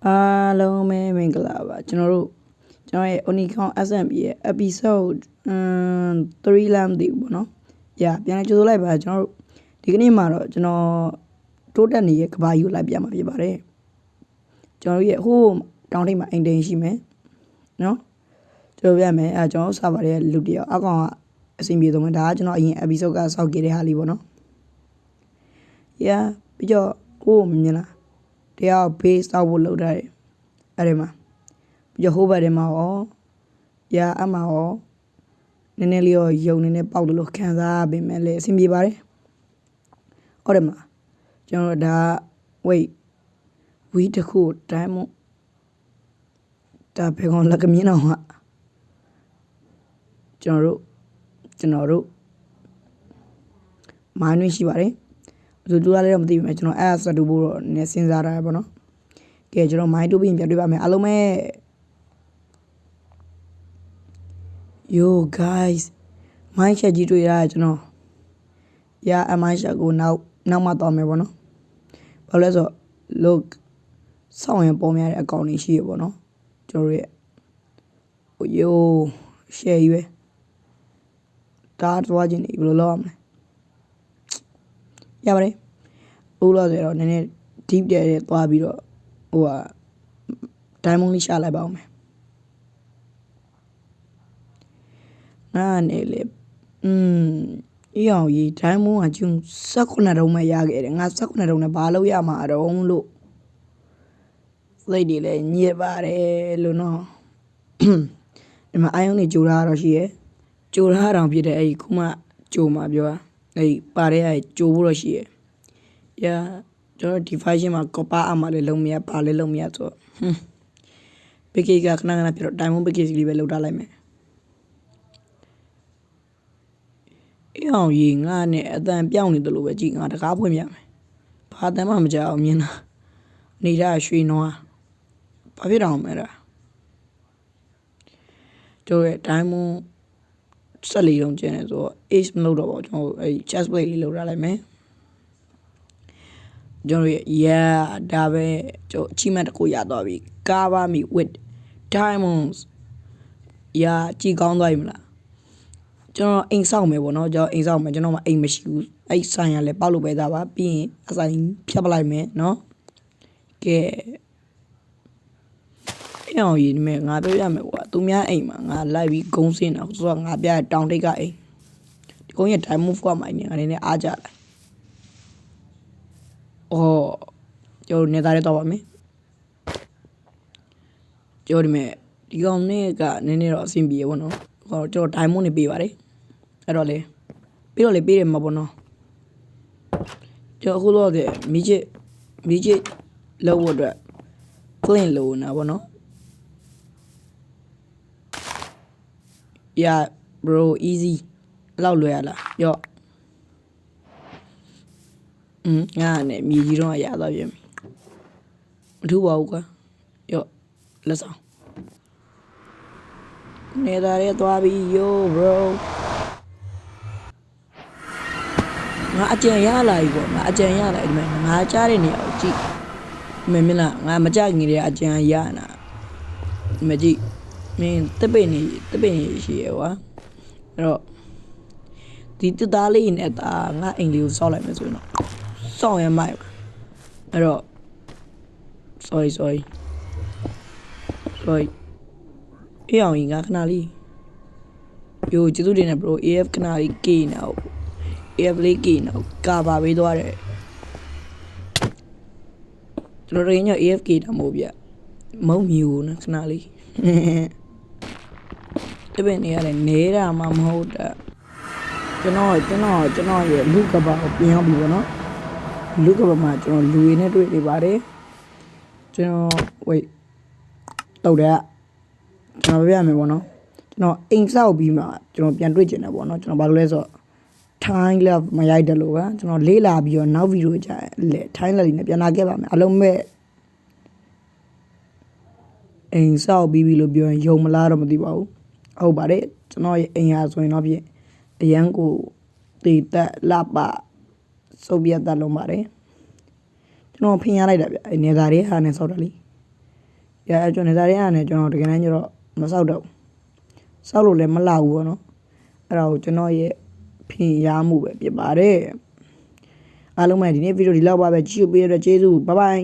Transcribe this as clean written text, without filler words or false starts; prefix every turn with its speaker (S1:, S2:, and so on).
S1: အားလုံးပဲမင်္ဂလာပါကျွန်တော်ရဲ့ Unicon SMB ရဲ့ episode 3လမ်းတည်ဘူးပေါ့နော်။ပြန်ကြိုဆိုလိုက်ပါကျွန်တော်တို့ဒီကနေ့မှာတော့ကျွန်တော်တိုးတက်နေတဲ့ကဘာကြီးကိုလိုက်ပြမှာဖြစ်ပါတယ်။ကျွန်တော်ရဲ့ဟိုးတောင်းထိပ်မှာအိမ်တိန်ရှိမယ်နော်။ကျွန်တော်ပြမယ်ကျွန်တော်စာပါတဲ့လူတယောက်အကောင်ကအဆင်ပြေဆုံးပဲဒါကကျွန်တော်အရင် episode ကစောက်ကြတဲ့ဟာလေးပေါ့နော်။ပြီးတော့ဟိုးမြင်လားတရား base တောက်ဖို့လုပ်ထားတယ်အဲ့ဒီမှာပြီးတော့ဟိုးဘက်ထဲမှာရောအမှရောနည်းနည်းလေးရောယုံနေပေါက်တယ်လို့ခံစားပေးမယ်လေအဆင်ပြေပါတယ်ဟုတ်တယ်မှာကျွန်တော်ဒါ wait ဝီတခုတိုင်းမို့ဒါဘယ်ကောင်လက်ကမြင်အောင်ဟာကျွန်တော်တို့မိုင်းရင်းရှိပါတယ်ဘယ်သူတူရလဲတော့မသိဘူးကျွန်တော်အဲ့ဆက်တူဖို့တော့နည်းစဉ်းစားထားရပါတော့ကဲကျွန်တော်မိုင်းတူပြီးပြန်တွေ့ပါမယ်အားလုံးပဲ Yo guys မိုင်းချက်ကြီးတွေ့ရကျွန်တော်အမိုင်းချက်ကိုနောက်မှတော့မယ်ပေါ့နော်ဘာလို့လဲဆိုတော့ look စောင့်ရင်ပေါ်များတဲ့အကောင့်တွေရှိရပေါ့နော်ကျွန်တော်ရဲ့ Yo share ရွေးဒါသွားခြင်းနေဘယ်လိုလုပ်ရမလဲရပါတယ်ဦးလို့ဆိုတော့နည်းနည်း deep တဲ့သွားပြီးတော့diamond လေးရှာလိုက်ပါဦးမယ်ငါနေလေအေးအောင်ကြီး diamond ကကျုံ18တုံးမှရခဲ့တယ်ငါ18တုံးနဲ့ဘာလုပ်ရမှာတော့လို့စိတ်တွေလည်းညစ်ပါတယ်လို့နော်ဒီမှာအာယုံနေကြိုးထားတော့ရှိရဲ့ကြိုးထားတောင်ဖြစ်တယ်အဲ့ခုမှကြိုးမှာပြောအဲ့ပါတဲ့အဲ့ကြိုးဖို့တော့ရှိရဲ့ကျွန်တော်ဒီ function မှာ copper အမှလည်းလုံးမရပါလည်းလုံးမရဆိုpackage ကခဏပြတော့ diamond package လေးပဲလောက်ထားလိုက်မယ်အေးအောင်ကြီးငါနဲ့အတန်ပြောင်းနေတယ်လို့ပဲကြည်ငါတကားဖွင့်ပြမယ်ဘာတမ်းမှမကြောက်အောင်မြင်တာနေတာရွှေနွားဘာဖြစ်တော့မလဲတို့ရဲ့ diamond 14တုံးကျန်နေဆိုတော့ ace မလုပ်တော့ပါဘူးကျွန်တော်အဲ့ chest plate လေးလောက်ထားလိုက်မယ်ကျွန်တော်ဒါပဲကျွန်တော် achievement တစ်ခုရသွားပြီ cover me with diamonds ကြည်ကောင်းသွားပြီမလားကျွန်တော်အိမ်ဆောက်မယ်ပေါ့နော်ကျွန်တော်မှအိမ်မရှိဘူးအဲ့ဆိုင်ရလဲပေါက်လို့ပဲသားပါပြီးရင်အဆိုင်ဖြတ်ပလိုက်မယ်နော်ကဲအဲ့အောင်ကြီးဒီမဲ့ငါပြောရမယ်ကွာသူများအိမ်မှာငါလိုက်ပြီးဂုံးစင်းတာဆိုတော့ငါပြတောင်တိတ်ကအိမ်ဒီကုန်းရဲ့ diamond ကမိုင်းနေငါနေအားကြလိုက်ကျွန်တော်နေသားရတော့ပါမယ်ကျွန်တော်ဒီမဲ့ဒီကောင်နဲ့ကနည်းနည်းတော့အဆင်ပြေပေါ့နော်ကျွန်တော် diamond နေပေးပါတယ်အဲ့တော့လေပေးတယ်မှာပေါ့နော်ကျွန်တော်အခုတော့မိချစ်လောက်ဖို့အတွက် clean လို့နာပေါ့နော်bro easy လောက်လွယ်ရလားရော့ငါနဲ့မြေကြီးတော့ရသွားပြန်ပြီမထူပါဘူးကွာရော့လက်ဆောင်နေသားရဲသွားပြီ yo bro ငါအကြံရလာပြီပေါ့ငါအကြံရလာဒီမှာငါကြားတဲ့နေရာကိုကြည့်မင်းလားငါမကြငင်တဲ့အကြံရနာမကြည့်မင်းတပိတ်နေရှိရကွာအဲ့တော့ဒီတသားလေးနဲ့ငါအိမ်လေးကိုစောက်လိုက်မယ်ဆိုရင်တော့စောက်ရမိုက်အဲ့တော့ sorry အေးအောင်ကြီးငါခဏလေးကျေးဇူးတင်တယ် bro AF ခဏလေးကေးနေအောင် AF လေးကေးနေအောင်ကာပါပေးသွားတယ်ကျွန်တော်ရင်းည AFK တာမို့ဗျမုံမျိုးနော်ခဏလေးတပည့်နေရတယ်နေတာမှမဟုတ်တာကျွန်တော်ရဲ့လူကဘာကိုပြင်အောင်ပြီပေါ့နော်လူကဘာမှာကျွန်တော်လူရင်းနဲ့တွေ့နေပါတယ်ကျွန်တော် wait တော့တယ်ကျွန်တော်ပြရမယ်ပေါ့နော်ကျွန်တော်အိမ်ဆောက်ပြီးမှကျွန်တော်ပြန်တွေ့ကျင်တယ်ပေါ့နော်ကျွန်တော်ဘာလို့လဲဆိုတော့ time love မရိုက်တယ်လို့ပါကျွန်တော်လေးလာပြီးတော့နောက်ဗီဒီယိုကြာလေ time love လေးနဲ့ပြန်လာခဲ့ပါမယ်အလုံးမဲ့အိမ်ဆောက်ပြီးပြီလို့ပြောရင်ယုံမလားတော့မသိပါဘူးဟုတ်ပါတယ်ကျွန်တော်ရဲ့အိမ်ဟာဆိုရင်တော့ဖြင့်အရန်ကိုတည်တက်လာပါစုပ်ပြတ်တက်လုံးပါတယ်ကျွန်တော်ဖင်ရလိုက်တာဗျအနေသားတွေဟာနဲ့ဆောက်တယ်လी ရာကျွန်တော်နေသားရရတယ်ကျွန်တော်တကယ်တမ်းကျတော့မစောက်တော့စောက်လို့လည်းမလောက်ဘူးပေါ့နော်အဲ့ဒါကိုကျွန်တော်ရဲ့ဖင်ရမှုပဲဖြစ်ပါတယ်အားလုံးပဲဒီနေ့ဗီဒီယိုဒီလောက်ပါပဲကြည့်ပေးရတဲ့ကျေးဇူးဘိုင်ဘိုင်